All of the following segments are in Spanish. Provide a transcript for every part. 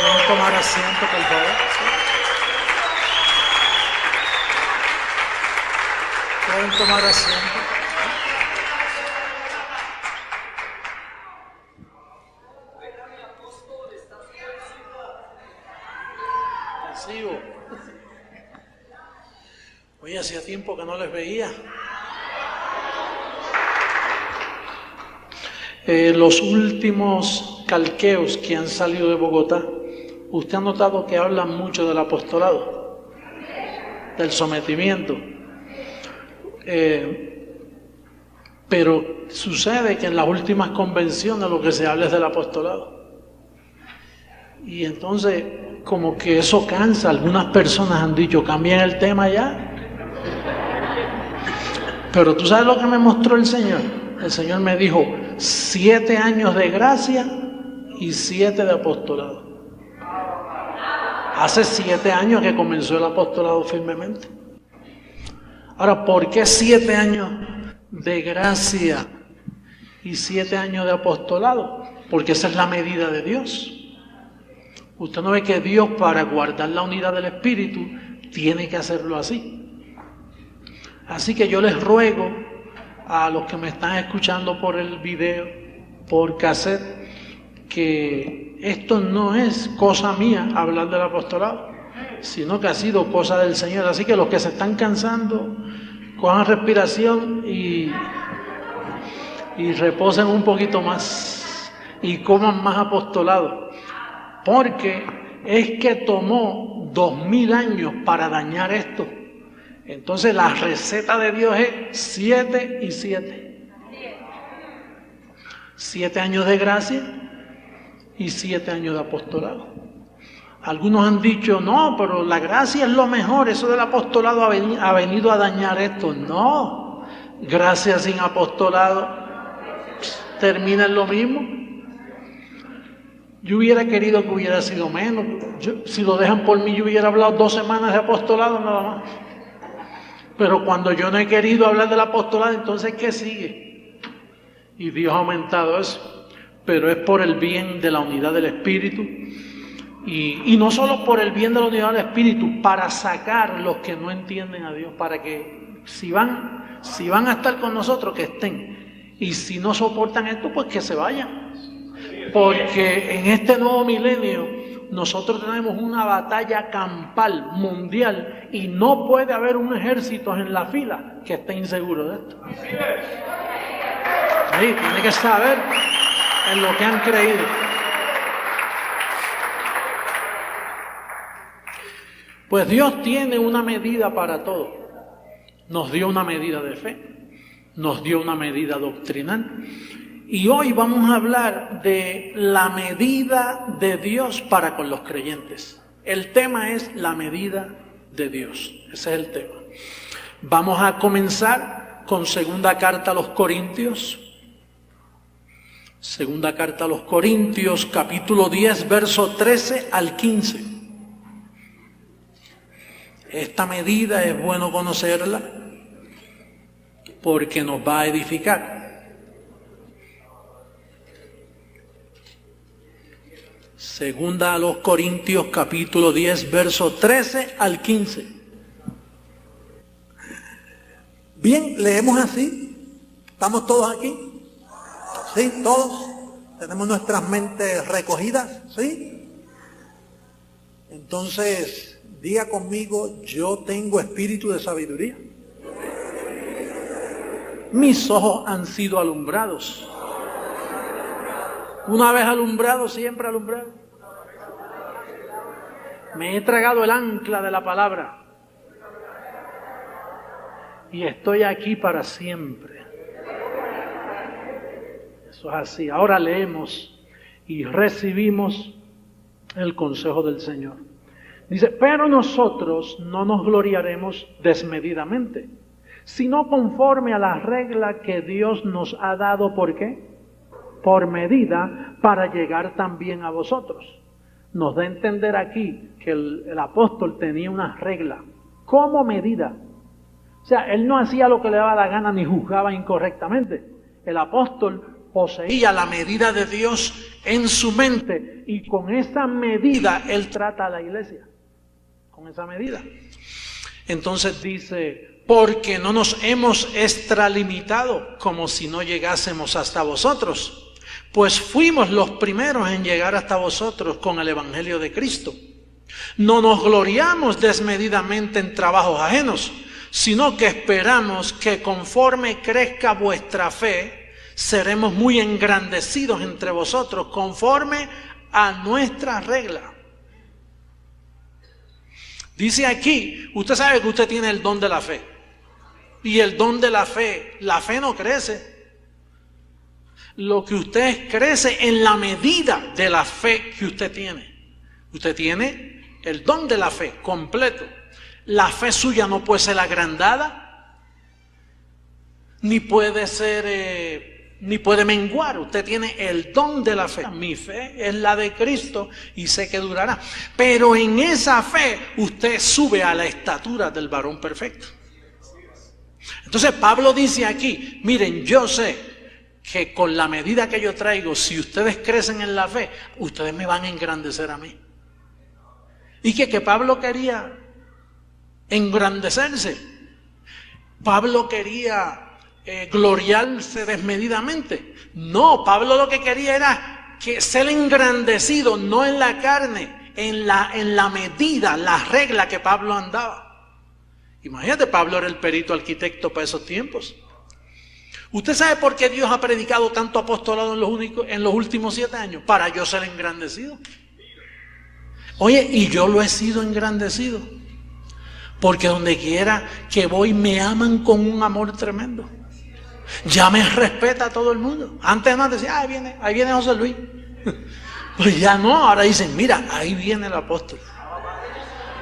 Pueden tomar asiento, por favor. ¿Sí? Pueden tomar asiento. Sigo. Oye, hacía tiempo que no les veía. Los últimos calqueos que han salido de Bogotá, usted ha notado que hablan mucho del apostolado, del sometimiento. Pero sucede que en las últimas convenciones lo que se habla es del apostolado. Y entonces, como que eso cansa. Algunas personas han dicho, cambien el tema ya. Pero ¿tú sabes lo que me mostró el Señor? El Señor me dijo, 7 años de gracia y 7 de apostolado. Hace 7 años que comenzó el apostolado firmemente. Ahora, ¿por qué 7 años de gracia y 7 años de apostolado? Porque esa es la medida de Dios. Usted no ve que Dios, para guardar la unidad del Espíritu, tiene que hacerlo así. Así que yo les ruego a los que me están escuchando por el video, por cassette, que esto no es cosa mía hablar del apostolado, sino que ha sido cosa del Señor. Así que los que se están cansando, cojan respiración y reposen un poquito más y coman más apostolado. Porque es que tomó 2000 años para dañar esto. Entonces la receta de Dios es 7 y 7. 7 años de gracia y 7 años de apostolado. Algunos han dicho, no, pero la gracia es lo mejor, eso del apostolado ha venido a dañar esto. No, gracia sin apostolado termina en lo mismo. Yo hubiera querido que hubiera sido menos. Si lo dejan por mí, yo hubiera hablado 2 semanas de apostolado nada más. Pero cuando yo no he querido hablar del apostolado, entonces ¿qué sigue? Y Dios ha aumentado eso. Pero es por el bien de la unidad del Espíritu. Y no solo por el bien de la unidad del Espíritu, para sacar los que no entienden a Dios, para que si van a estar con nosotros, que estén. Y si no soportan esto, pues que se vayan. Porque en este nuevo milenio nosotros tenemos una batalla campal mundial y no puede haber un ejército en la fila que esté inseguro de esto. Sí, tiene que saber en lo que han creído. Pues Dios tiene una medida para todo. Nos dio una medida de fe, nos dio una medida doctrinal. Y hoy vamos a hablar de la medida de Dios para con los creyentes. El tema es la medida de Dios. Ese es el tema. Vamos a comenzar con segunda carta a los Corintios. Segunda carta a los Corintios, capítulo 10, verso 13 al 15. Esta medida es bueno conocerla porque nos va a edificar. Segunda a los Corintios, capítulo 10, verso 13 al 15. Bien, leemos así. ¿Estamos todos aquí? ¿Sí? ¿Todos? ¿Tenemos nuestras mentes recogidas? ¿Sí? Entonces, diga conmigo, yo tengo espíritu de sabiduría. Mis ojos han sido alumbrados. Una vez alumbrado, siempre alumbrado. Me he tragado el ancla de la palabra. Y estoy aquí para siempre. Eso es así. Ahora leemos y recibimos el consejo del Señor. Dice, pero nosotros no nos gloriaremos desmedidamente, sino conforme a la regla que Dios nos ha dado. ¿Por qué? Por medida, para llegar también a vosotros. Nos da a entender aquí que el apóstol tenía una regla, como medida. O sea, él no hacía lo que le daba la gana ni juzgaba incorrectamente. El apóstol, poseía la medida de Dios en su mente y con esa medida él trata a la iglesia. Con esa medida. Entonces dice, porque no nos hemos extralimitado como si no llegásemos hasta vosotros, pues fuimos los primeros en llegar hasta vosotros con el evangelio de Cristo. No nos gloriamos desmedidamente en trabajos ajenos, sino que esperamos que conforme crezca vuestra fe, seremos muy engrandecidos entre vosotros conforme a nuestra regla. Dice aquí, usted sabe que usted tiene el don de la fe. Y el don de la fe no crece. Lo que usted crece en la medida de la fe que usted tiene. Usted tiene el don de la fe completo. La fe suya no puede ser agrandada, ni puede ser, ni puede menguar. Usted tiene el don de la fe. Mi fe es la de Cristo y sé que durará. Pero en esa fe usted sube a la estatura del varón perfecto. Entonces Pablo dice aquí, miren, yo sé que con la medida que yo traigo, si ustedes crecen en la fe, ustedes me van a engrandecer a mí. Y que Pablo quería engrandecerse. Pablo quería gloriarse desmedidamente. No, Pablo lo que quería era que ser engrandecido, no en la carne, en la medida, la regla que Pablo andaba. Imagínate, Pablo era el perito arquitecto para esos tiempos. ¿Usted sabe por qué Dios ha predicado tanto apostolado en los últimos 7 años? Para yo ser engrandecido. Oye, y yo lo he sido engrandecido. Porque donde quiera que voy me aman con un amor tremendo. Ya me respeta todo el mundo. Antes no decía, ahí viene José Luis. Pues ya no, ahora dicen, mira, ahí viene el apóstol.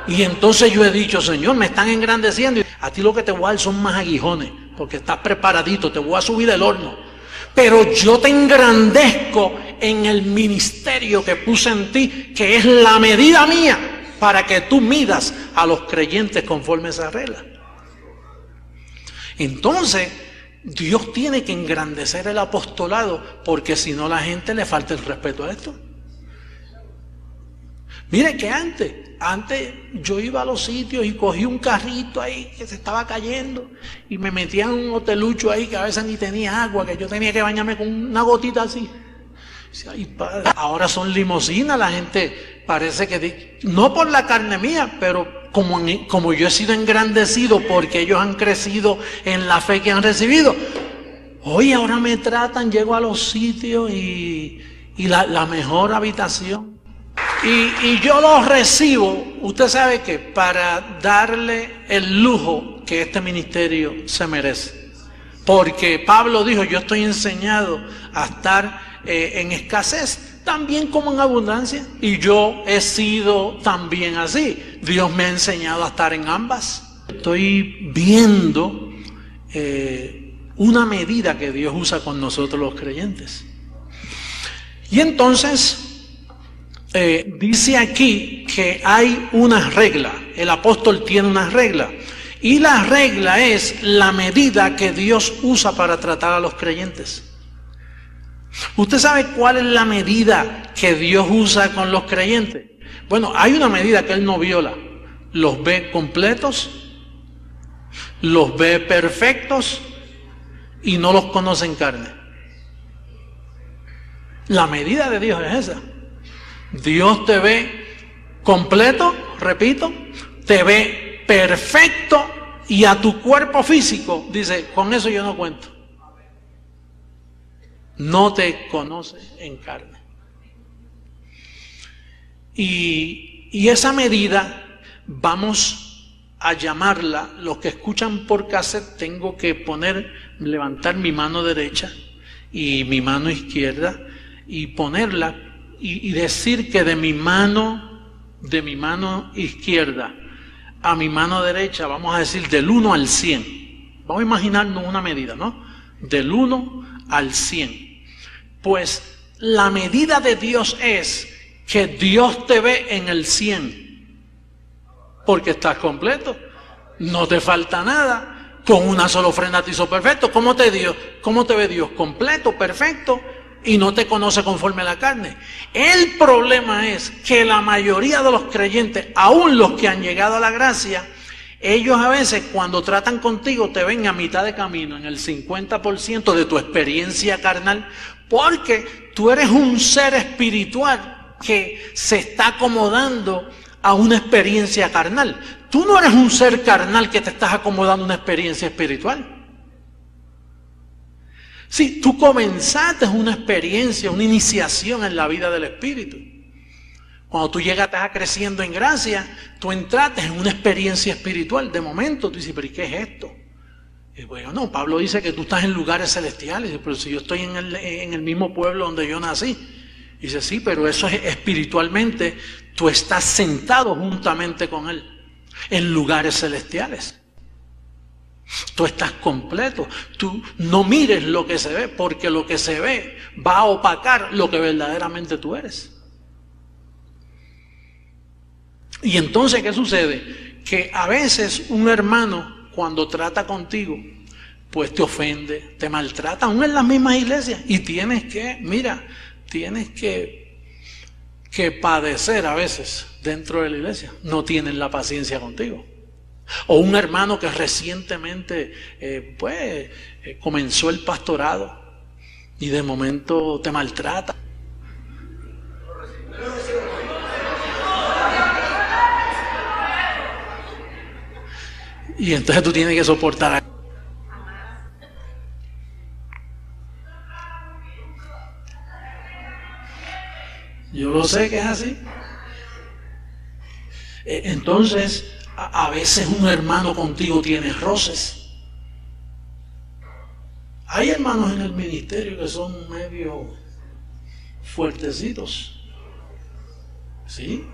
Y entonces yo he dicho, Señor, me están engrandeciendo. A ti lo que te voy a dar son más aguijones, porque estás preparadito, te voy a subir del horno. Pero yo te engrandezco en el ministerio que puse en ti, que es la medida mía, para que tú midas a los creyentes conforme a esa regla. Entonces, Dios tiene que engrandecer el apostolado, porque si no la gente le falta el respeto a esto. Mire que antes yo iba a los sitios y cogí un carrito ahí que se estaba cayendo y me metía en un hotelucho ahí que a veces ni tenía agua, que yo tenía que bañarme con una gotita así. Ay, padre. Ahora son limusinas, la gente parece que, no por la carne mía, pero como yo he sido engrandecido porque ellos han crecido en la fe que han recibido. Oye, ahora me tratan, llego a los sitios y la mejor habitación. Y yo los recibo, usted sabe que para darle el lujo que este ministerio se merece. Porque Pablo dijo, yo estoy enseñado a estar en escasez, también como en abundancia. Y yo he sido también así. Dios me ha enseñado a estar en ambas. Estoy viendo una medida que Dios usa con nosotros los creyentes. Y entonces dice aquí que hay una regla. El apóstol tiene una regla. Y la regla es la medida que Dios usa para tratar a los creyentes. ¿Usted sabe cuál es la medida que Dios usa con los creyentes? Bueno, hay una medida que Él no viola. Los ve completos, los ve perfectos y no los conoce en carne. La medida de Dios es esa. Dios te ve completo, repito, te ve perfecto y a tu cuerpo físico, dice, con eso yo no cuento. No te conoce en carne. Y esa medida vamos a llamarla, los que escuchan por cassette, tengo que levantar mi mano derecha y mi mano izquierda y ponerla y decir que de mi mano izquierda a mi mano derecha, vamos a decir del 1 al 100. Vamos a imaginarnos una medida, ¿no? Del 1 al 100. Pues la medida de Dios es que Dios te ve en el 100. Porque estás completo. No te falta nada. Con una sola ofrenda te hizo perfecto. ¿Cómo te ve Dios? Completo, perfecto, y no te conoce conforme a la carne. El problema es que la mayoría de los creyentes, aún los que han llegado a la gracia, ellos a veces cuando tratan contigo te ven a mitad de camino, en el 50% de tu experiencia carnal, porque tú eres un ser espiritual que se está acomodando a una experiencia carnal. Tú no eres un ser carnal que te estás acomodando a una experiencia espiritual. Sí, tú comenzaste una experiencia, una iniciación en la vida del Espíritu. Cuando tú llegaste a creciendo en gracia, tú entraste en una experiencia espiritual. De momento tú dices, ¿pero qué es esto? Y bueno, no, Pablo dice que tú estás en lugares celestiales. Y dice, pero si yo estoy en el mismo pueblo donde yo nací. Y dice, sí, pero eso es espiritualmente, tú estás sentado juntamente con Él en lugares celestiales. Tú estás completo. Tú no mires lo que se ve, porque lo que se ve va a opacar lo que verdaderamente tú eres. Y entonces, ¿qué sucede? Que a veces un hermano, cuando trata contigo, pues te ofende, te maltrata, aún en las mismas iglesias. Y tienes que padecer a veces dentro de la iglesia. No tienen la paciencia contigo. O un hermano que recientemente comenzó el pastorado y de momento te maltrata. Y entonces tú tienes que soportar. Yo lo sé que es así. Entonces, a veces un hermano contigo tiene roces. Hay hermanos en el ministerio que son medio fuertecitos. ¿Sí?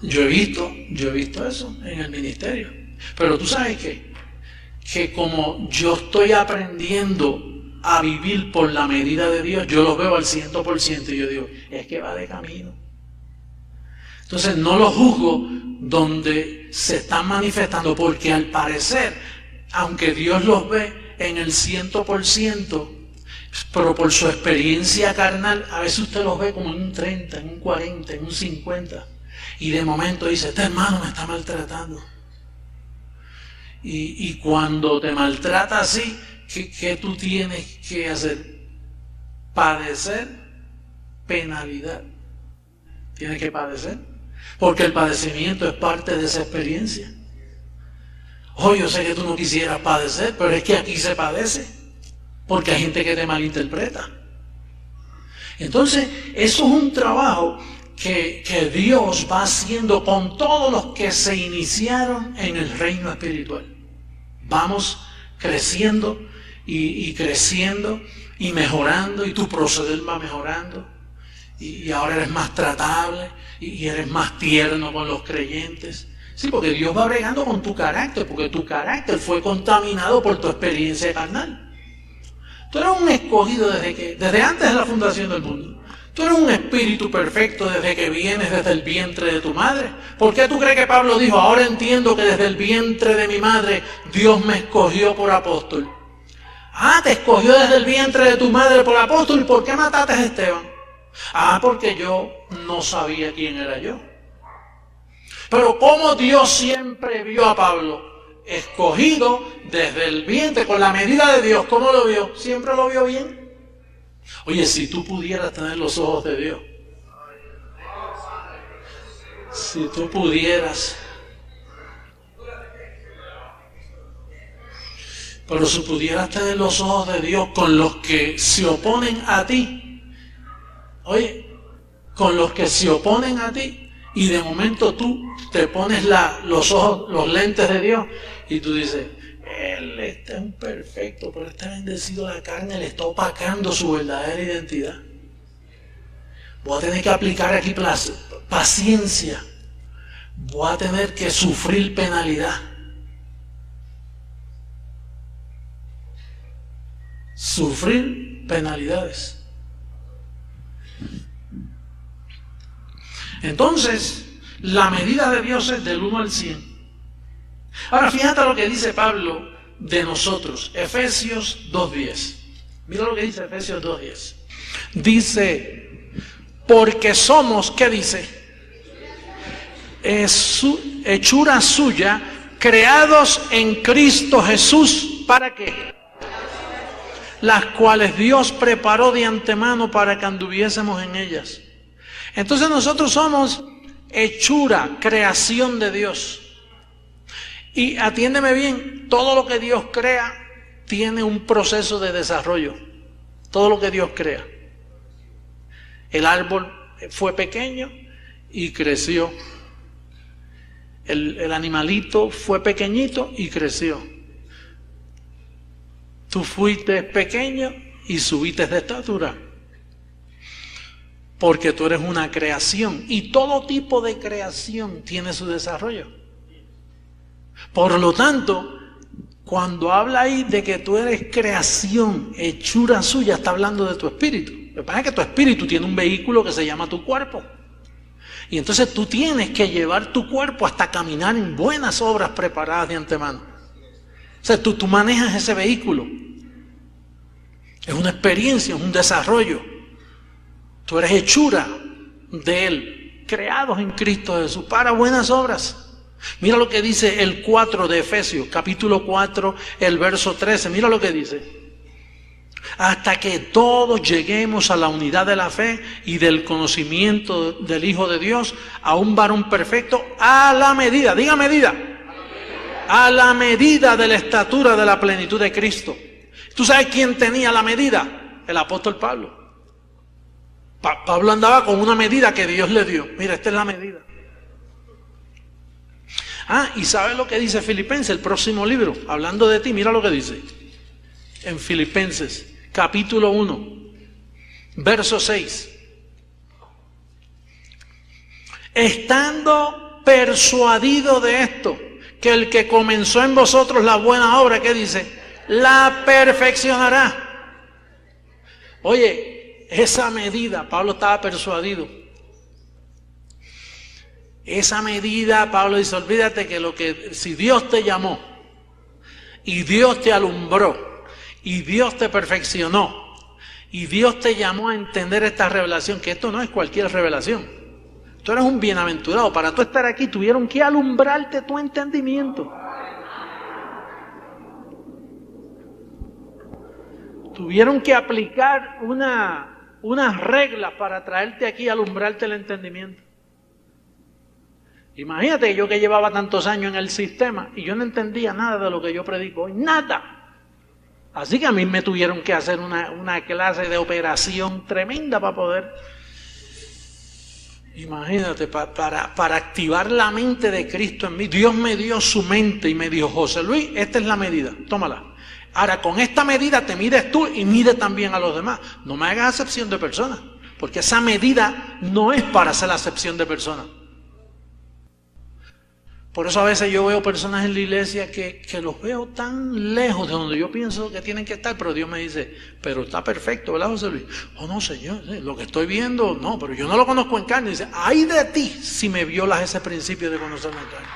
Yo he visto eso en el ministerio. Pero tú sabes que como yo estoy aprendiendo a vivir por la medida de Dios, yo lo veo al 100% y yo digo, es que va de camino. Entonces no lo juzgo donde se están manifestando, porque al parecer, aunque Dios los ve en el 100%, pero por su experiencia carnal, a veces usted los ve como en un 30, en un 40, en un 50, y de momento dice, este hermano me está maltratando. Y cuando te maltrata así, ¿qué tú tienes que hacer? Padecer penalidad. Tienes que padecer, porque el padecimiento es parte de esa experiencia. Oh, yo sé que tú no quisieras padecer, pero es que aquí se padece, porque hay gente que te malinterpreta. Entonces, eso es un trabajo que Dios va haciendo con todos los que se iniciaron en el reino espiritual. Vamos creciendo y creciendo y mejorando, y tu proceder va mejorando, y ahora eres más tratable y eres más tierno con los creyentes. Sí, porque Dios va bregando con tu carácter, porque tu carácter fue contaminado por tu experiencia carnal. Tú eres un escogido desde antes de la fundación del mundo. Tú eres un espíritu perfecto desde que vienes desde el vientre de tu madre. ¿Por qué tú crees que Pablo dijo, ahora entiendo que desde el vientre de mi madre Dios me escogió por apóstol? Ah, te escogió desde el vientre de tu madre por apóstol. ¿Y por qué mataste a Esteban? Ah, porque yo no sabía quién era yo. Pero como Dios siempre vio a Pablo escogido desde el vientre, con la medida de Dios, ¿cómo lo vio? Siempre lo vio bien. Oye, si tú pudieras tener los ojos de Dios, si tú pudieras, pero si pudieras tener los ojos de Dios con los que se oponen a ti, oye, con los que se oponen a ti, y de momento tú te pones los ojos, los lentes de Dios, y tú dices, Él está imperfecto, pero está bendecido la carne, le está opacando su verdadera identidad. Voy a tener que aplicar aquí paciencia. Voy a tener que sufrir penalidad. Sufrir penalidades. Entonces, la medida de Dios es del 1 al 100. Ahora fíjate lo que dice Pablo de nosotros, Efesios 2:10. Mira lo que dice Efesios 2:10. Dice, porque somos, ¿qué dice? Hechura suya, creados en Cristo Jesús, ¿para qué? Las cuales Dios preparó de antemano para que anduviésemos en ellas. Entonces nosotros somos hechura, creación de Dios. Y atiéndeme bien, todo lo que Dios crea tiene un proceso de desarrollo. Todo lo que Dios crea. El árbol fue pequeño y creció. El animalito fue pequeñito y creció. Tú fuiste pequeño y subiste de estatura. Porque tú eres una creación. Y todo tipo de creación tiene su desarrollo. Por lo tanto, cuando habla ahí de que tú eres creación, hechura suya, está hablando de tu espíritu. Lo que pasa es que tu espíritu tiene un vehículo que se llama tu cuerpo. Y entonces tú tienes que llevar tu cuerpo hasta caminar en buenas obras preparadas de antemano. O sea, tú manejas ese vehículo. Es una experiencia, es un desarrollo. Tú eres hechura de Él, creados en Cristo Jesús para buenas obras. Mira lo que dice el 4 de Efesios, capítulo 4, el verso 13. Mira lo que dice. Hasta que todos lleguemos a la unidad de la fe y del conocimiento del Hijo de Dios, a un varón perfecto, a la medida, diga medida, a la medida de la estatura de la plenitud de Cristo. ¿Tú sabes quién tenía la medida? El apóstol Pablo. Pablo andaba con una medida que Dios le dio. Mira, esta es la medida. Y ¿sabes lo que dice Filipenses, el próximo libro? Hablando de ti, mira lo que dice. En Filipenses, capítulo 1, verso 6. Estando persuadido de esto, que el que comenzó en vosotros la buena obra, ¿qué dice? La perfeccionará. Oye, esa medida, Pablo estaba persuadido. Esa medida, Pablo dice, olvídate que si Dios te llamó y Dios te alumbró y Dios te perfeccionó y Dios te llamó a entender esta revelación, que esto no es cualquier revelación. Tú eres un bienaventurado. Para tú estar aquí tuvieron que alumbrarte tu entendimiento. Tuvieron que aplicar unas reglas para traerte aquí y alumbrarte el entendimiento. Imagínate yo que llevaba tantos años en el sistema y yo no entendía nada de lo que yo predico hoy, nada. Así que a mí me tuvieron que hacer una clase de operación tremenda para poder, imagínate, para activar la mente de Cristo en mí. Dios me dio su mente y me dijo, José Luis, esta es la medida, tómala. Ahora con esta medida te mides tú y mide también a los demás. No me hagas acepción de personas, porque esa medida no es para hacer la acepción de personas. Por eso a veces yo veo personas en la iglesia que los veo tan lejos de donde yo pienso que tienen que estar, pero Dios me dice, pero está perfecto, ¿verdad, José Luis? Oh, no, Señor, lo que estoy viendo, no, pero yo no lo conozco en carne. Dice, ay de ti si me violas ese principio de conocerme en carne.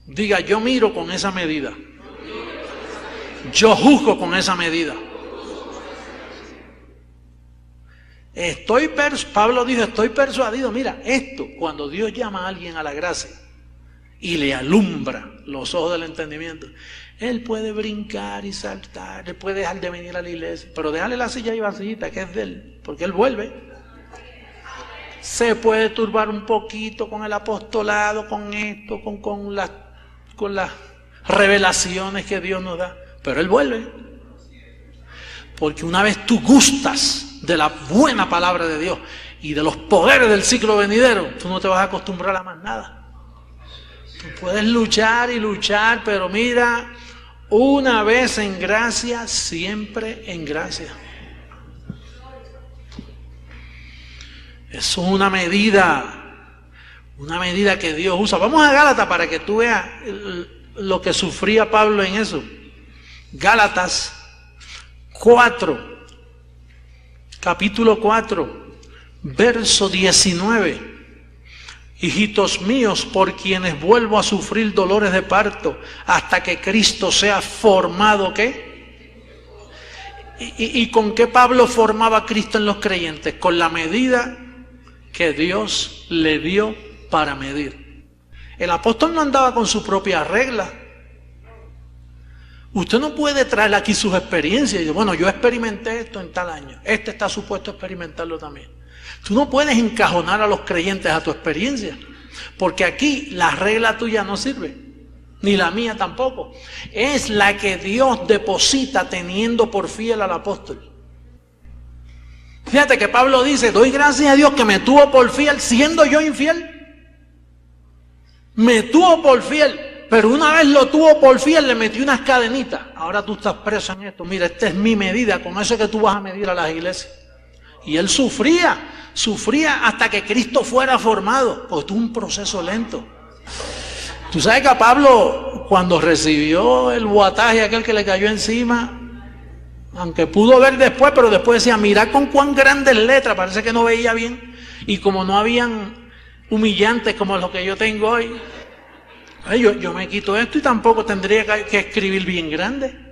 Diga, yo miro con esa medida. Yo juzgo con esa medida. Pablo dijo, estoy persuadido. Mira, esto, cuando Dios llama a alguien a la gracia y le alumbra los ojos del entendimiento, él puede brincar y saltar, él puede dejar de venir a la iglesia, pero déjale la silla y vacillita que es de él, porque él vuelve. Se puede turbar un poquito con el apostolado, con esto, con las revelaciones que Dios nos da, pero él vuelve. Porque una vez tú gustas de la buena palabra de Dios y de los poderes del ciclo venidero, tú no te vas a acostumbrar a más nada. Tú puedes luchar y luchar, pero mira, una vez en gracia, siempre en gracia. Eso es una medida que Dios usa. Vamos a Gálatas para que tú veas lo que sufría Pablo en eso. Gálatas 4, capítulo 4, verso 19. Hijitos míos, por quienes vuelvo a sufrir dolores de parto, hasta que Cristo sea formado, ¿qué? ¿Y con qué Pablo formaba a Cristo en los creyentes? Con la medida que Dios le dio para medir. El apóstol no andaba con su propia regla. Usted no puede traer aquí sus experiencias y decir, bueno, yo experimenté esto en tal año, este está supuesto a experimentarlo también. Tú no puedes encajonar a los creyentes a tu experiencia, porque aquí la regla tuya no sirve, ni la mía tampoco. Es la que Dios deposita teniendo por fiel al apóstol. Fíjate que Pablo dice, doy gracias a Dios que me tuvo por fiel siendo yo infiel. Me tuvo por fiel, pero una vez lo tuvo por fiel le metí unas cadenitas. Ahora tú estás preso en esto, mira, esta es mi medida, con eso es que tú vas a medir a las iglesias. Y él sufría hasta que Cristo fuera formado, porque tuvo un proceso lento. Tú sabes que a Pablo, cuando recibió el boataje aquel que le cayó encima, aunque pudo ver después, pero después decía, mira con cuán grandes letras, parece que no veía bien, y como no habían humillantes como los que yo tengo hoy, yo me quito esto y tampoco tendría que escribir bien grande.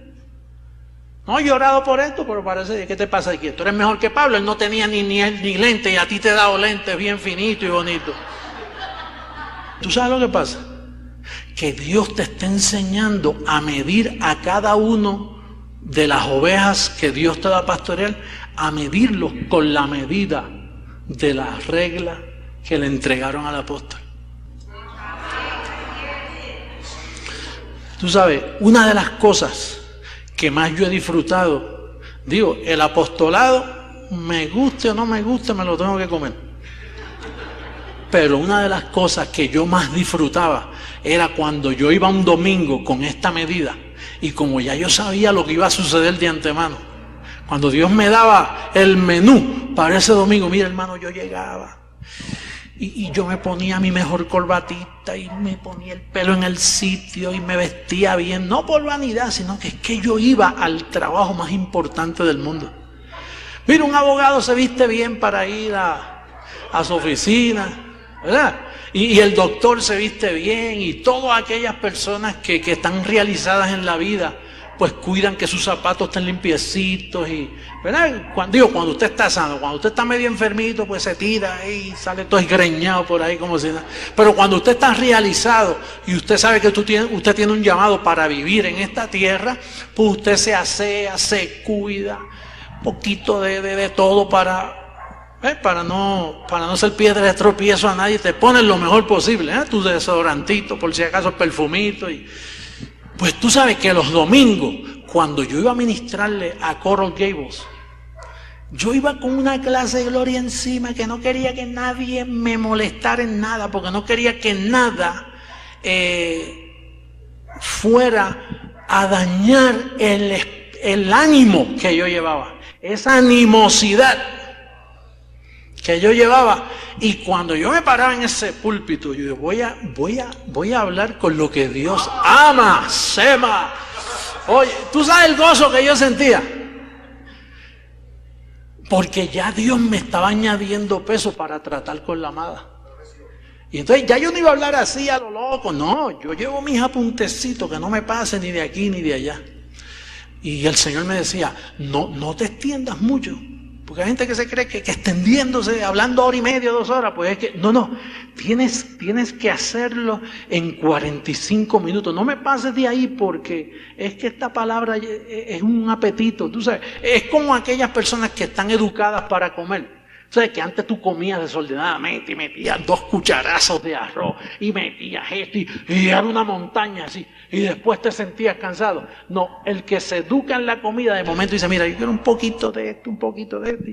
No, he llorado por esto, pero parece, ¿qué te pasa aquí? Tú eres mejor que Pablo, él no tenía ni lentes y a ti te he dado lentes bien finitos y bonitos. ¿Tú sabes lo que pasa? Que Dios te está enseñando a medir a cada uno de las ovejas que Dios te da a pastorear, a medirlos con la medida de la regla que le entregaron al apóstol. Tú sabes, una de las cosas que más yo he disfrutado, digo, el apostolado, me guste o no me guste, me lo tengo que comer. Pero una de las cosas que yo más disfrutaba era cuando yo iba un domingo con esta medida y como ya yo sabía lo que iba a suceder de antemano, cuando Dios me daba el menú para ese domingo, mira hermano, yo llegaba y yo me ponía mi mejor corbatita y me ponía el pelo en el sitio y me vestía bien, no por vanidad, sino que es que yo iba al trabajo más importante del mundo. Mira, un abogado se viste bien para ir a su oficina, ¿verdad? Y el doctor se viste bien y todas aquellas personas que están realizadas en la vida, pues cuidan que sus zapatos estén limpiecitos y, ¿verdad? Cuando usted está sano, cuando usted está medio enfermito, pues se tira ahí, sale todo esgreñado por ahí como si nada. Pero cuando usted está realizado y usted sabe que usted tiene un llamado para vivir en esta tierra, pues usted se asea, se cuida, un poquito de todo para no ser piedra de tropiezo a nadie, te pones lo mejor posible, tu desodorantito, por si acaso perfumito. Pues tú sabes que los domingos, cuando yo iba a ministrarle a Coral Gables, yo iba con una clase de gloria encima que no quería que nadie me molestara en nada, porque no quería que nada fuera a dañar el ánimo que yo llevaba, esa animosidad que yo llevaba. Y cuando yo me paraba en ese púlpito, yo digo, voy a hablar con lo que Dios ama, sema. Oye, ¿tú sabes el gozo que yo sentía? Porque ya Dios me estaba añadiendo peso para tratar con la amada. Y entonces ya yo no iba a hablar así a lo loco, no, yo llevo mis apuntecitos que no me pasen ni de aquí ni de allá. Y el Señor me decía, no te extiendas mucho. Porque hay gente que se cree que extendiéndose, hablando hora y media, 2 horas, pues es que, no, tienes que hacerlo en 45 minutos. No me pases de ahí porque es que esta palabra es un apetito, tú sabes. Es como aquellas personas que están educadas para comer. ¿Sabes? Que antes tú comías desordenadamente y metías 2 cucharazos de arroz y metías esto y era una montaña así y después te sentías cansado. No, el que se educa en la comida de momento dice, mira, yo quiero un poquito de esto, un poquito de esto.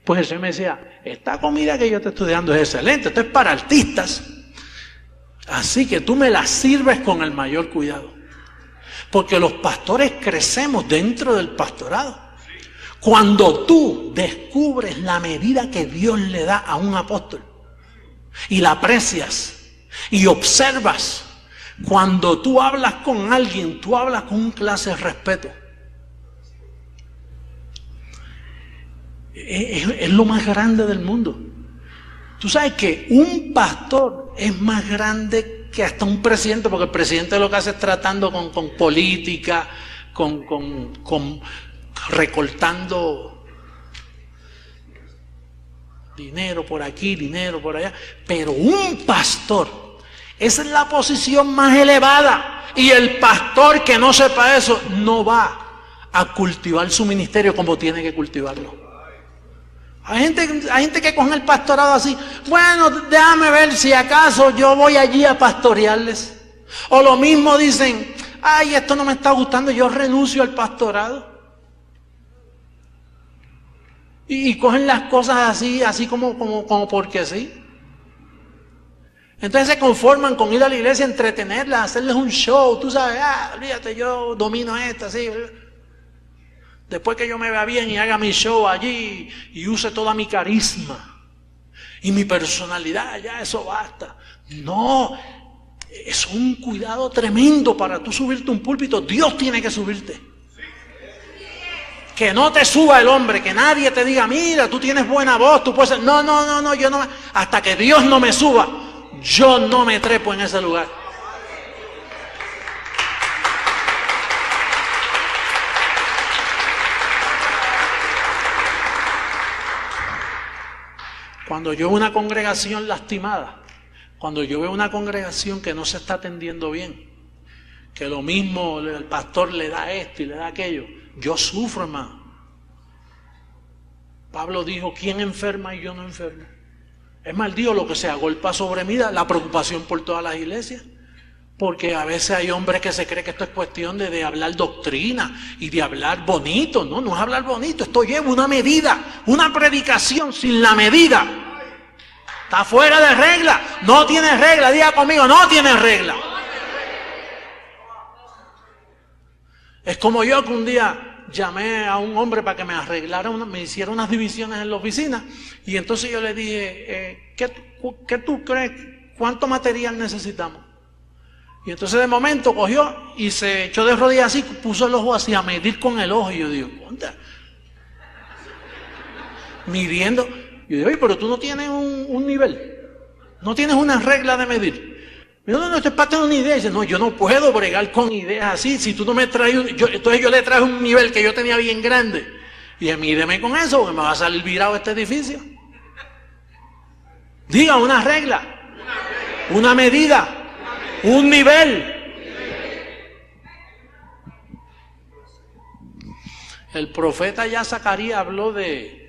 Pues el Señor me decía, esta comida que yo te estoy dando es excelente, esto es para artistas. Así que tú me la sirves con el mayor cuidado. Porque los pastores crecemos dentro del pastorado. Cuando tú descubres la medida que Dios le da a un apóstol y la aprecias y observas, cuando tú hablas con alguien, tú hablas con un clase de respeto. Es lo más grande del mundo. Tú sabes que un pastor es más grande que hasta un presidente, porque el presidente lo que hace es tratando con política, con recortando dinero por aquí, dinero por allá. Pero un pastor, esa es la posición más elevada. Y el pastor que no sepa eso, no va a cultivar su ministerio como tiene que cultivarlo. Hay gente que coge el pastorado así, bueno, déjame ver si acaso yo voy allí a pastorearles. O lo mismo dicen, ay, esto no me está gustando, yo renuncio al pastorado. Y cogen las cosas así como porque sí. Entonces se conforman con ir a la iglesia, entretenerlas, hacerles un show, tú sabes, olvídate, yo domino esto, así. Después que yo me vea bien y haga mi show allí y use toda mi carisma y mi personalidad, ya eso basta. No, es un cuidado tremendo para tú subirte a un púlpito. Dios tiene que subirte. Que no te suba el hombre, que nadie te diga, mira, tú tienes buena voz, tú puedes ser. No, yo no. Hasta que Dios no me suba, yo no me trepo en ese lugar. Cuando yo veo una congregación lastimada, cuando yo veo una congregación que no se está atendiendo bien, que lo mismo el pastor le da esto y le da aquello, yo sufro, hermano. Pablo dijo, ¿quién enferma y yo no enfermo? Es más, Dios, lo que se agolpa sobre mí, la preocupación por todas las iglesias. Porque a veces hay hombres que se creen que esto es cuestión de hablar doctrina y de hablar bonito. No es hablar bonito, esto lleva una medida, una predicación sin la medida. Está fuera de regla, no tiene regla, diga conmigo, no tiene regla. Es como yo que un día llamé a un hombre para que me arreglara, me hiciera unas divisiones en la oficina, y entonces yo le dije, ¿qué tú crees? ¿Cuánto material necesitamos? Y entonces de momento cogió y se echó de rodillas así, puso el ojo así a medir con el ojo, y yo digo, ¿cuánta? Midiendo. Yo digo, oye, pero tú no tienes un nivel, no tienes una regla de medir. No, esto es para tener una idea. Y dice, no, yo no puedo bregar con ideas así, si tú no me traes, entonces yo le traje un nivel que yo tenía bien grande. Y dije, mídeme con eso, porque me va a salir virado este edificio. Diga una regla, una medida, un nivel. El profeta ya Zacarías habló de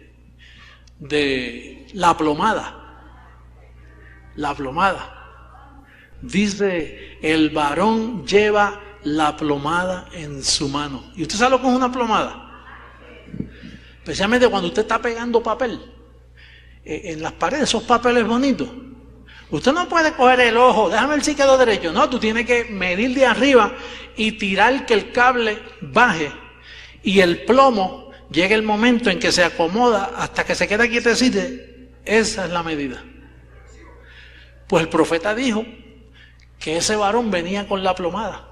la plomada. La plomada. Dice, el varón lleva la plomada en su mano. ¿Y usted sabe lo que es una plomada? Especialmente cuando usted está pegando papel en las paredes, esos papeles bonitos. Usted no puede coger el ojo, déjame ver si quedó derecho. No, tú tienes que medir de arriba y tirar que el cable baje y el plomo llegue el momento en que se acomoda hasta que se queda quietecito. Esa es la medida. Pues el profeta dijo que ese varón venía con la plomada.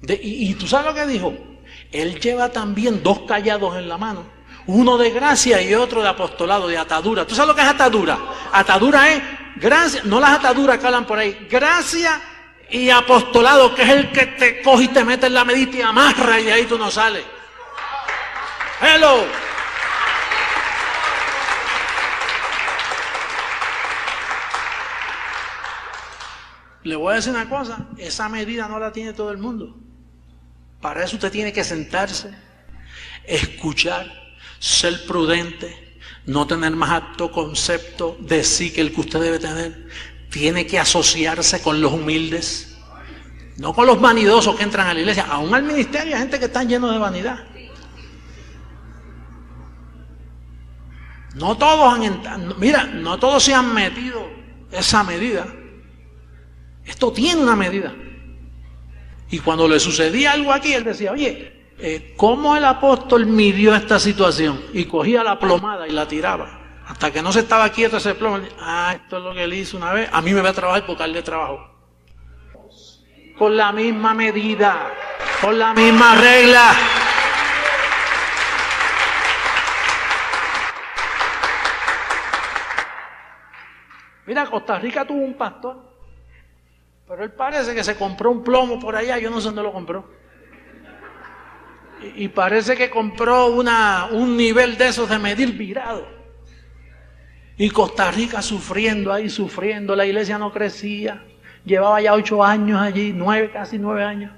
Y tú sabes lo que dijo. Él lleva también 2 callados en la mano. Uno de gracia y otro de apostolado, de atadura. ¿Tú sabes lo que es atadura? Atadura es gracia, no las ataduras que hablan por ahí. Gracia y apostolado, que es el que te coge y te mete en la medita y amarra y de ahí tú no sales. Hello. Le voy a decir una cosa, esa medida no la tiene todo el mundo. Para eso usted tiene que sentarse, escuchar, ser prudente, no tener más alto concepto de sí que el que usted debe tener. Tiene que asociarse con los humildes, no con los vanidosos que entran a la iglesia. Aún al ministerio hay gente que está lleno de vanidad. No todos no todos se han metido esa medida. Esto tiene una medida. Y cuando le sucedía algo aquí, él decía, oye, ¿cómo el apóstol midió esta situación? Y cogía la plomada y la tiraba. Hasta que no se estaba quieto ese plomo. Esto es lo que él hizo una vez. A mí me va a trabajar porque a él le trabajó. Con la misma medida, con la misma regla. Mira, Costa Rica tuvo un pastor, pero él parece que se compró un plomo por allá, yo no sé dónde lo compró. Y parece que compró un nivel de esos de medir virado. Y Costa Rica sufriendo ahí, sufriendo, la iglesia no crecía. Llevaba ya 8 años allí, 9, casi 9 años.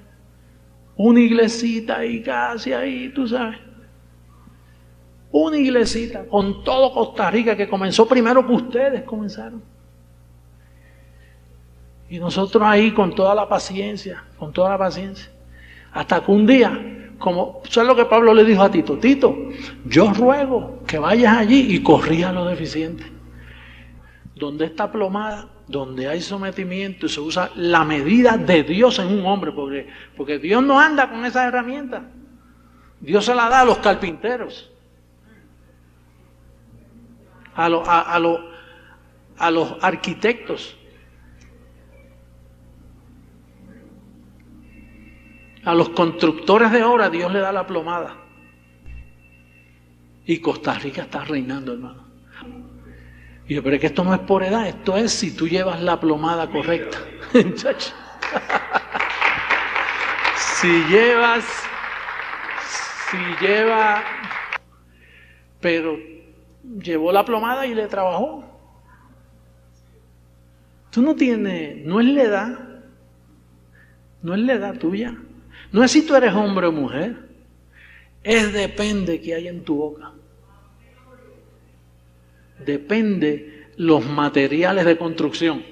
Una iglesita ahí, casi ahí, tú sabes. Una iglesita con todo Costa Rica que comenzó primero que ustedes comenzaron. Y nosotros ahí con toda la paciencia, hasta que un día, como, ¿sabes lo que Pablo le dijo a Tito? Tito, yo ruego que vayas allí y corrijas lo deficiente. Donde está plomada, donde hay sometimiento y se usa la medida de Dios en un hombre, porque Dios no anda con esas herramientas. Dios se la da a los carpinteros, a los arquitectos, a los constructores de obra. Dios le da la plomada. Y Costa Rica está reinando, hermano. Y yo, pero es que esto no es por edad, esto es si tú llevas la plomada correcta. si lleva, pero llevó la plomada y le trabajó. Tú no tienes, no es la edad tuya. No es si tú eres hombre o mujer, es depende qué hay en tu boca. Depende los materiales de construcción.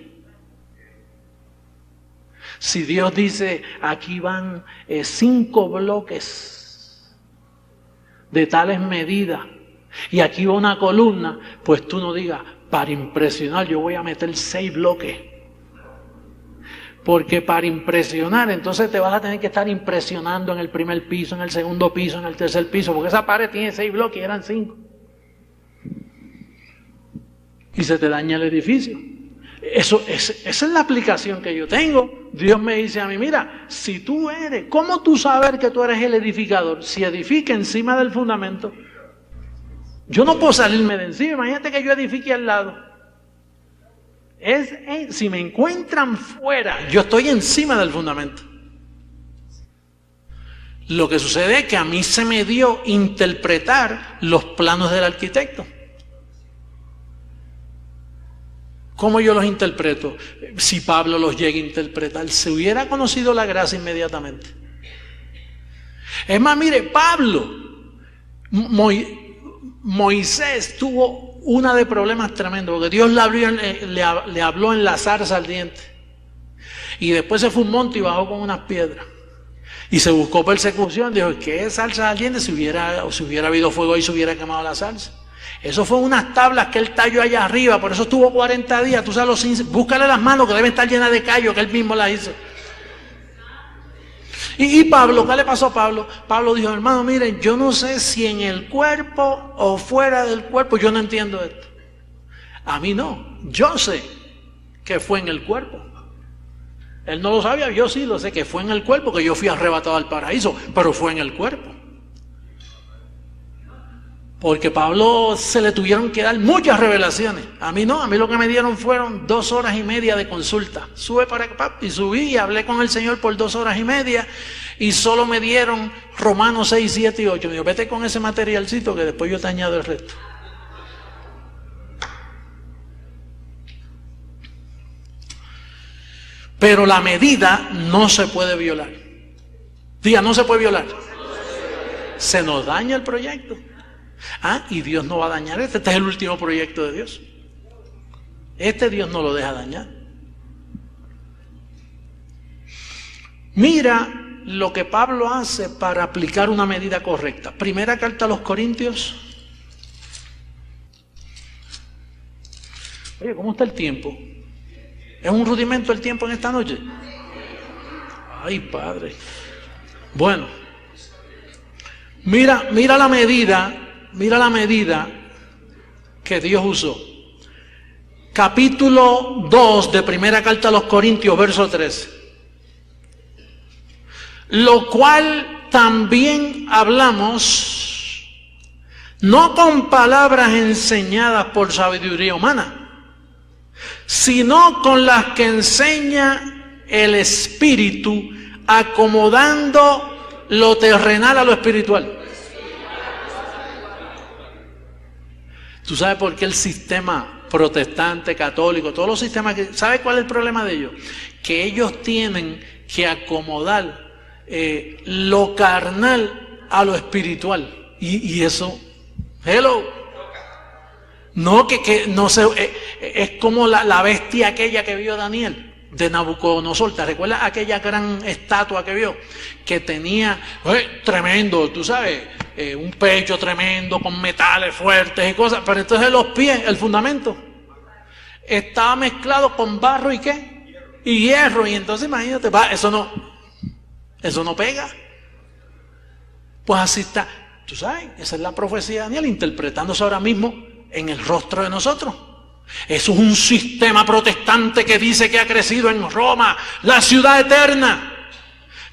Si Dios dice, aquí van 5 bloques de tales medidas y aquí va una columna, pues tú no digas, para impresionar yo voy a meter 6 bloques. Porque para impresionar, entonces te vas a tener que estar impresionando en el primer piso, en el segundo piso, en el tercer piso, porque esa pared tiene 6 bloques y eran 5. Y se te daña el edificio. Esa es la aplicación que yo tengo. Dios me dice a mí, mira, si tú eres, ¿cómo tú saber que tú eres el edificador? Si edifica encima del fundamento, yo no puedo salirme de encima. Imagínate que yo edifique al lado. Si me encuentran fuera, yo estoy encima del fundamento. Lo que sucede es que a mí se me dio interpretar los planos del arquitecto. ¿Cómo yo los interpreto? Si Pablo los llega a interpretar, se hubiera conocido la gracia inmediatamente. Es más, mire, Pablo, Moisés tuvo una de problemas tremendos, porque Dios le habló en la zarza ardiente. Y después se fue a un monte y bajó con unas piedras. Y se buscó persecución. Dijo, ¿qué zarza ardiente? Si hubiera habido fuego ahí, se hubiera quemado la zarza. Eso fue unas tablas que él talló allá arriba, por eso estuvo 40 días. Tú sabes, búscale las manos que deben estar llenas de callos, que él mismo las hizo. Y Pablo, ¿qué le pasó a Pablo? Pablo dijo, hermano, miren, yo no sé si en el cuerpo o fuera del cuerpo, yo no entiendo esto. A mí no, yo sé que fue en el cuerpo. Él no lo sabía, yo sí lo sé, que fue en el cuerpo, que yo fui arrebatado al paraíso, pero fue en el cuerpo. Porque a Pablo se le tuvieron que dar muchas revelaciones. A mí no, a mí lo que me dieron fueron 2 horas y media de consulta. Sube para acá y subí y hablé con el Señor por 2 horas y media y solo me dieron Romanos 6, 7 y 8. Me dijo, vete con ese materialcito que después yo te añado el resto. Pero la medida no se puede violar. Diga, no se puede violar. Se nos daña el proyecto. Y Dios no va a dañar este es el último proyecto de Dios. Este Dios no lo deja dañar. Mira lo que Pablo hace para aplicar una medida correcta. Primera carta a los Corintios. Oye, ¿cómo está el tiempo? ¿Es un rudimento el tiempo en esta noche? Ay, Padre. Bueno, mira la medida que Dios usó. Capítulo 2 de primera carta a los Corintios, verso 13. Lo cual también hablamos, no con palabras enseñadas por sabiduría humana, sino con las que enseña el Espíritu, acomodando lo terrenal a lo espiritual. ¿Tú sabes por qué el sistema protestante, católico, todos los sistemas, ¿sabes cuál es el problema de ellos? Que ellos tienen que acomodar lo carnal a lo espiritual. Y eso, hello. No, que no sé, es como la bestia aquella que vio Daniel, de Nabucodonosor. ¿Te recuerdas aquella gran estatua que vio? Que tenía, tremendo, tú sabes, un pecho tremendo con metales fuertes y cosas, pero entonces los pies, el fundamento, estaba mezclado con barro y ¿qué? Y hierro. Y entonces imagínate, eso no pega. Pues así está. Tú sabes, esa es la profecía de Daniel interpretándose ahora mismo en el rostro de nosotros. Eso es un sistema protestante que dice que ha crecido en Roma, la ciudad eterna,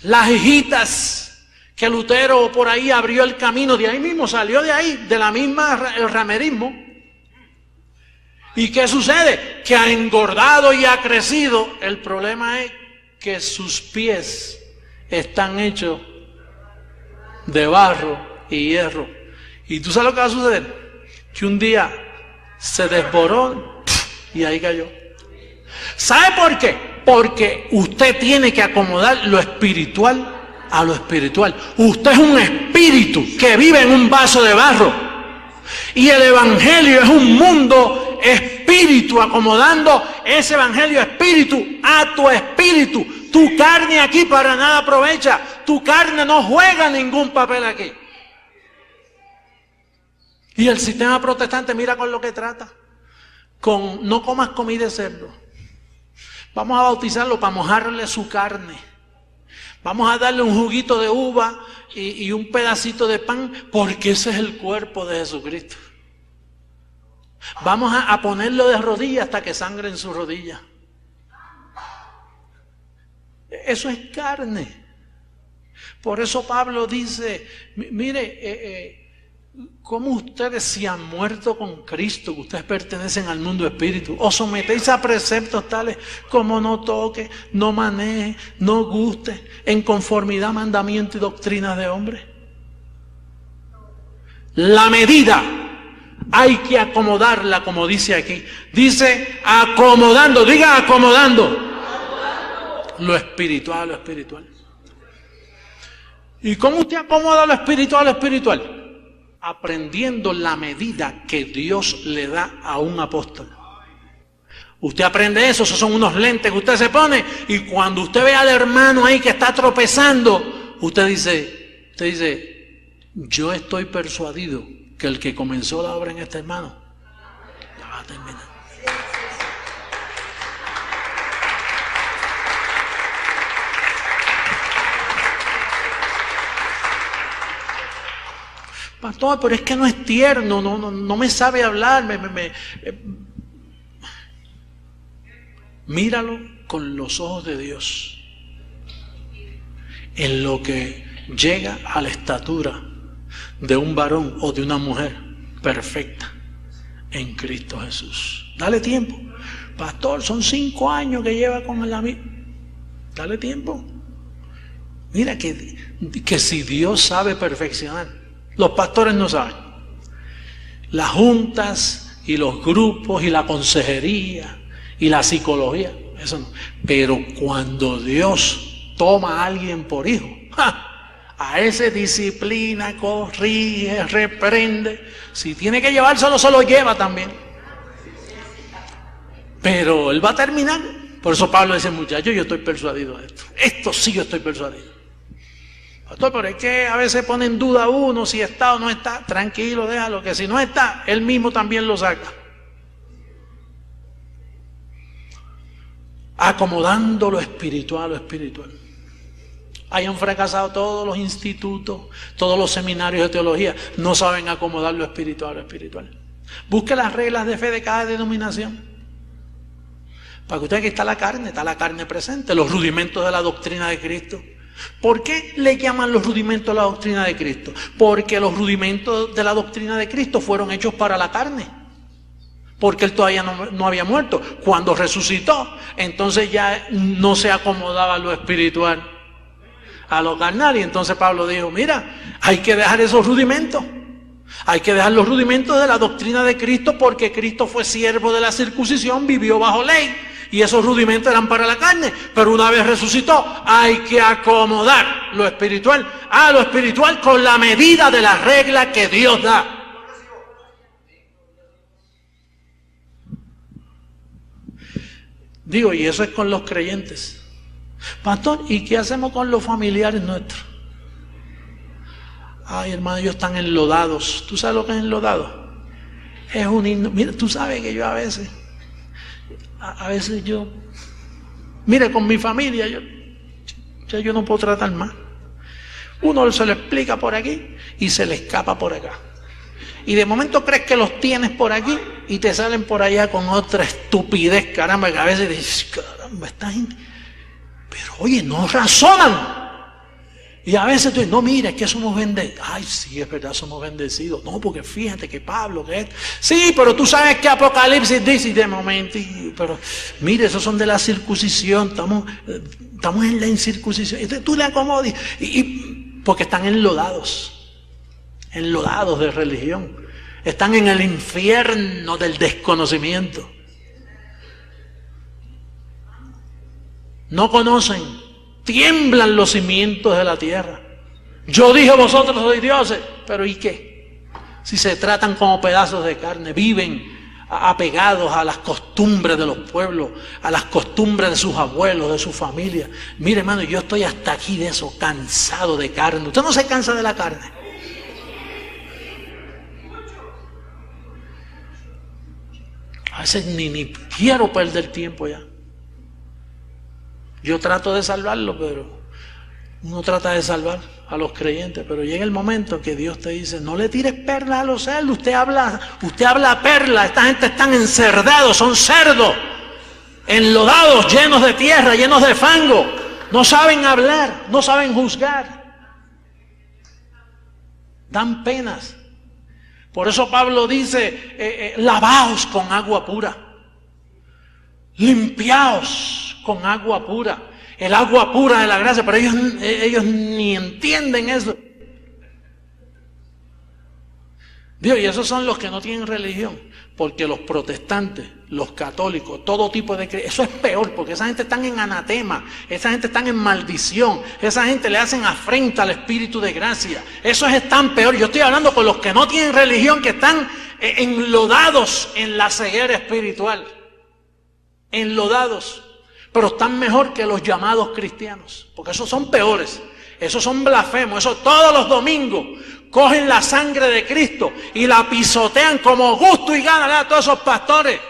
las hijitas, que Lutero por ahí abrió el camino, de ahí mismo, salió de ahí, de la misma, el ramerismo. ¿Y qué sucede? Que ha engordado y ha crecido. El problema es que sus pies están hechos de barro y hierro. ¿Y tú sabes lo que va a suceder? Que un día se desboró y ahí cayó. ¿Sabe por qué? Porque usted tiene que acomodar lo espiritual a lo espiritual. Usted es un espíritu que vive en un vaso de barro. Y el evangelio es un mundo espíritu, acomodando ese evangelio espíritu a tu espíritu. Tu carne aquí para nada aprovecha. Tu carne no juega ningún papel aquí. Y el sistema protestante, mira con lo que trata. Con no comas comida de cerdo. Vamos a bautizarlo para mojarle su carne. Vamos a darle un juguito de uva y un pedacito de pan, porque ese es el cuerpo de Jesucristo. Vamos a ponerlo de rodillas hasta que sangre en su rodilla. Eso es carne. Por eso Pablo dice, mire, ¿cómo ustedes se han muerto con Cristo, que ustedes pertenecen al mundo espíritu? Os sometéis a preceptos tales como no toque, no maneje, no guste, en conformidad a mandamientos y doctrinas de hombres. La medida hay que acomodarla, como dice aquí. Dice acomodando, diga acomodando. Lo espiritual a lo espiritual. ¿Y cómo usted acomoda lo espiritual a lo espiritual? Aprendiendo la medida que Dios le da a un apóstol. Usted aprende eso, esos son unos lentes que usted se pone, y cuando usted ve al hermano ahí que está tropezando, usted dice, yo estoy persuadido que el que comenzó la obra en este hermano la va a terminar. Pastor, pero es que no es tierno, no me sabe hablar. Míralo con los ojos de Dios. En lo que llega a la estatura de un varón o de una mujer perfecta en Cristo Jesús. Dale tiempo. Pastor, son 5 años que lleva con la misma. Dale tiempo. Mira que si Dios sabe perfeccionar, los pastores no saben. Las juntas y los grupos y la consejería y la psicología, eso no. Pero cuando Dios toma a alguien por hijo, a ese disciplina, corrige, reprende. Si tiene que llevárselo, se lo lleva también. Pero él va a terminar. Por eso Pablo dice, muchachos, yo estoy persuadido de esto. Esto sí yo estoy persuadido. Pastor, pero es que a veces pone en duda uno si está o no está. Tranquilo, déjalo, que si no está, él mismo también lo saca. Acomodando lo espiritual a lo espiritual. Hayan fracasado todos los institutos, todos los seminarios de teología, no saben acomodar lo espiritual a lo espiritual. Busque las reglas de fe de cada denominación. Para que usted, que está la carne presente, los rudimentos de la doctrina de Cristo. ¿Por qué le llaman los rudimentos de la doctrina de Cristo? Porque los rudimentos de la doctrina de Cristo fueron hechos para la carne. porque él todavía no había muerto. Cuando resucitó, entonces ya no se acomodaba a lo espiritual, a lo carnal. Y entonces Pablo dijo, mira, hay que dejar esos rudimentos. Hay que dejar los rudimentos de la doctrina de Cristo, porque Cristo fue siervo de la circuncisión, vivió bajo ley, y esos rudimentos eran para la carne. Pero una vez resucitó, hay que acomodar lo espiritual a lo espiritual con la medida de la regla que Dios da. Digo, y eso es con los creyentes. Pastor, ¿y qué hacemos con los familiares nuestros? Ay, hermano, ellos están enlodados. ¿Tú sabes lo que es enlodado? Es un himno. Mira, tú sabes que yo a veces yo, mire, con mi familia, yo no puedo tratar más. Uno se lo explica por aquí y se le escapa por acá. Y de momento crees que los tienes por aquí y te salen por allá con otra estupidez, caramba, que a veces dices, caramba, esta gente, pero oye, no razonan. Y a veces tú dices, no, mira, es que somos bendecidos. Ay, sí, es verdad, somos bendecidos. No, porque fíjate que Pablo, que es... Sí, pero tú sabes que Apocalipsis dice, y de momento, pero mire, esos son de la circuncisión, estamos en la incircuncisión. Entonces tú le acomodas, porque están enlodados de religión. Están en el infierno del desconocimiento. No conocen, tiemblan los cimientos de la tierra. Yo dije, vosotros sois dioses, pero ¿y qué? Si se tratan como pedazos de carne, viven apegados a las costumbres de los pueblos, a las costumbres de sus abuelos, de su familia. Mire, hermano, yo estoy hasta aquí de eso, cansado de carne. ¿Usted no se cansa de la carne? A veces ni quiero perder tiempo ya. Yo trato de salvarlo, pero uno trata de salvar a los creyentes, pero llega el momento que Dios te dice, no le tires perlas a los cerdos, usted habla perlas, esta gente están encerdados, son cerdos, enlodados, llenos de tierra, llenos de fango, no saben hablar, no saben juzgar, dan penas. Por eso Pablo dice, lavaos con agua pura, limpiaos con agua pura, el agua pura de la gracia, pero ellos ni entienden eso. Dios, y esos son los que no tienen religión, porque los protestantes, los católicos, todo tipo de eso es peor, porque esa gente están en anatema, esa gente están en maldición, esa gente le hacen afrenta al Espíritu de gracia. Eso es tan peor. Yo estoy hablando con los que no tienen religión, que están enlodados en la ceguera espiritual, enlodados, pero están mejor que los llamados cristianos, porque esos son peores, esos son blasfemos, esos todos los domingos cogen la sangre de Cristo y la pisotean como gusto y gana a todos esos pastores.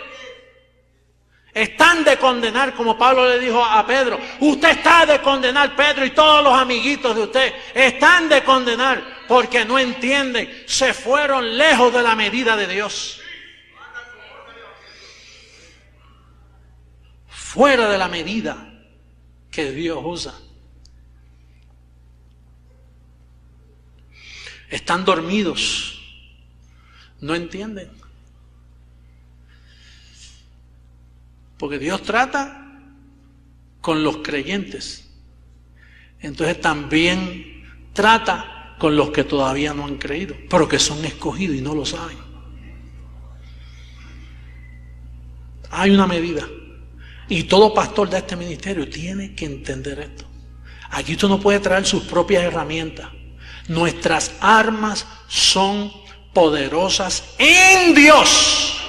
Están de condenar, como Pablo le dijo a Pedro, usted está de condenar, Pedro, y todos los amiguitos de usted están de condenar, porque no entienden, se fueron lejos de la medida de Dios. Fuera de la medida que Dios usa. Están dormidos, no entienden. Porque Dios trata con los creyentes, entonces también trata con los que todavía no han creído, pero que son escogidos y no lo saben. Hay una medida. Y todo pastor de este ministerio tiene que entender esto. Aquí usted no puede traer sus propias herramientas. Nuestras armas son poderosas en Dios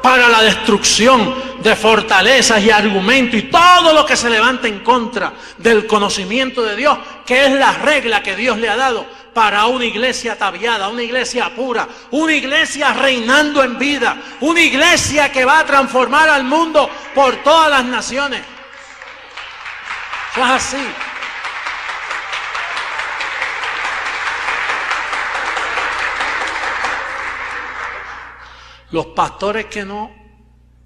para la destrucción de fortalezas y argumentos y todo lo que se levanta en contra del conocimiento de Dios, que es la regla que Dios le ha dado para una iglesia ataviada, una iglesia pura, una iglesia reinando en vida, una iglesia que va a transformar al mundo por todas las naciones. Eso es así. Los pastores que no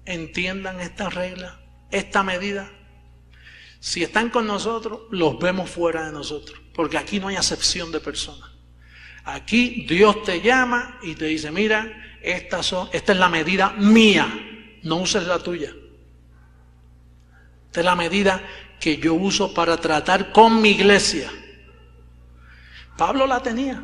entiendan esta regla, esta medida, si están con nosotros, los vemos fuera de nosotros, porque aquí no hay acepción de personas. Aquí Dios te llama y te dice, mira, esta es la medida mía, no uses la tuya. Esta es la medida que yo uso para tratar con mi iglesia. Pablo la tenía.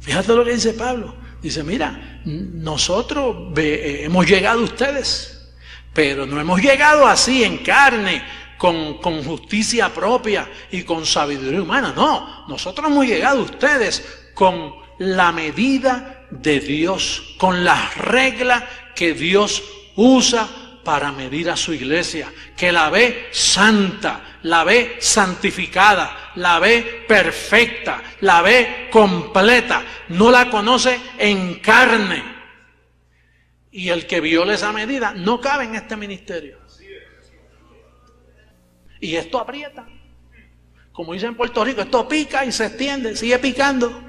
Fíjate lo que dice Pablo. Dice, mira, nosotros hemos llegado a ustedes, pero no hemos llegado así en carne, con justicia propia y con sabiduría humana. No, nosotros hemos llegado a ustedes con la medida de Dios, con las reglas que Dios usa para medir a su iglesia, que la ve santa, la ve santificada, la ve perfecta, la ve completa, no la conoce en carne. Y el que viole esa medida no cabe en este ministerio. Y esto aprieta. Como dicen en Puerto Rico, esto pica y se extiende, sigue picando.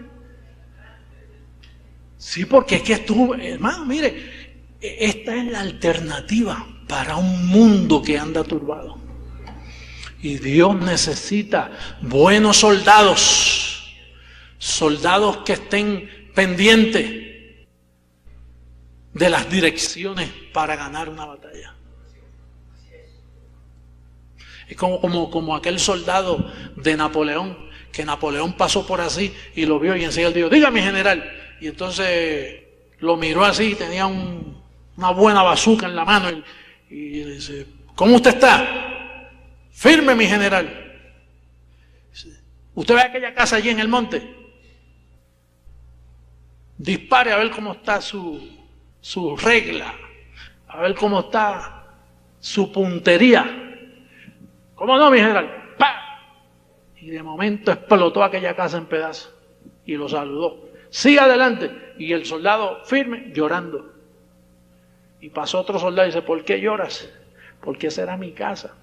Sí, porque es que estuvo, hermano, mire, esta es la alternativa para un mundo que anda turbado. Y Dios necesita buenos soldados, soldados que estén pendientes de las direcciones para ganar una batalla. Es como aquel soldado de Napoleón, que Napoleón pasó por así y lo vio y enseguida dijo, dígame general. Y entonces lo miró así, tenía una buena bazuca en la mano y le dice, ¿cómo usted está? Firme, mi general. Dice, ¿usted ve aquella casa allí en el monte? Dispare a ver cómo está su regla, a ver cómo está su puntería. ¿Cómo no, mi general? ¡Pah! Y de momento explotó aquella casa en pedazos y lo saludó. Siga adelante. Y el soldado firme, llorando. Y pasó otro soldado y dice, ¿por qué lloras? Porque esa era mi casa.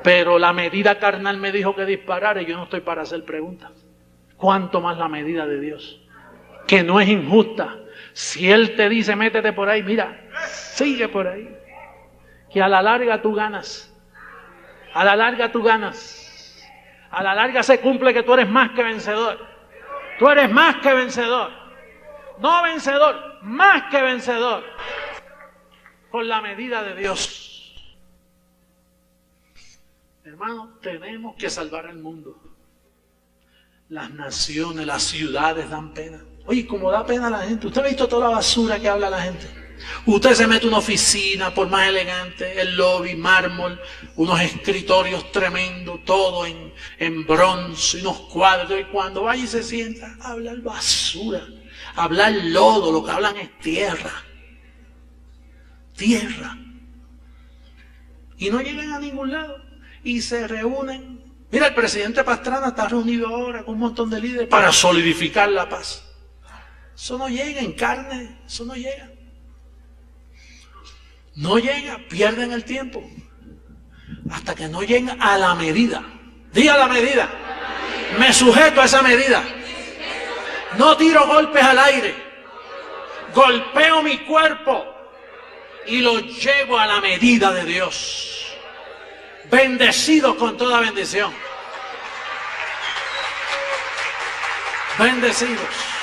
Pero la medida carnal me dijo que disparara y yo no estoy para hacer preguntas. ¿Cuánto más la medida de Dios? Que no es injusta. Si Él te dice, métete por ahí, mira, sigue por ahí. Que a la larga tú ganas. A la larga tú ganas. A la larga se cumple que tú eres más que vencedor. Tú eres más que vencedor. No vencedor, más que vencedor. Con la medida de Dios. Hermano, tenemos que salvar al mundo. Las naciones, las ciudades dan pena. Oye, como da pena a la gente. ¿Usted ha visto toda la basura que habla la gente? Usted se mete en una oficina, por más elegante, el lobby, mármol, unos escritorios tremendos, todo en bronce, unos cuadros. Y cuando vaya y se sienta, hablar basura, hablar lodo, lo que hablan es tierra. Tierra. Y no llegan a ningún lado. Y se reúnen. Mira, el presidente Pastrana está reunido ahora con un montón de líderes para solidificar la paz. Eso no llega en carne, eso no llega. No llega, pierden el tiempo. Hasta que no lleguen a la medida. Diga la medida. Me sujeto a esa medida. No tiro golpes al aire. Golpeo mi cuerpo y lo llevo a la medida de Dios. Bendecidos con toda bendición. Bendecidos.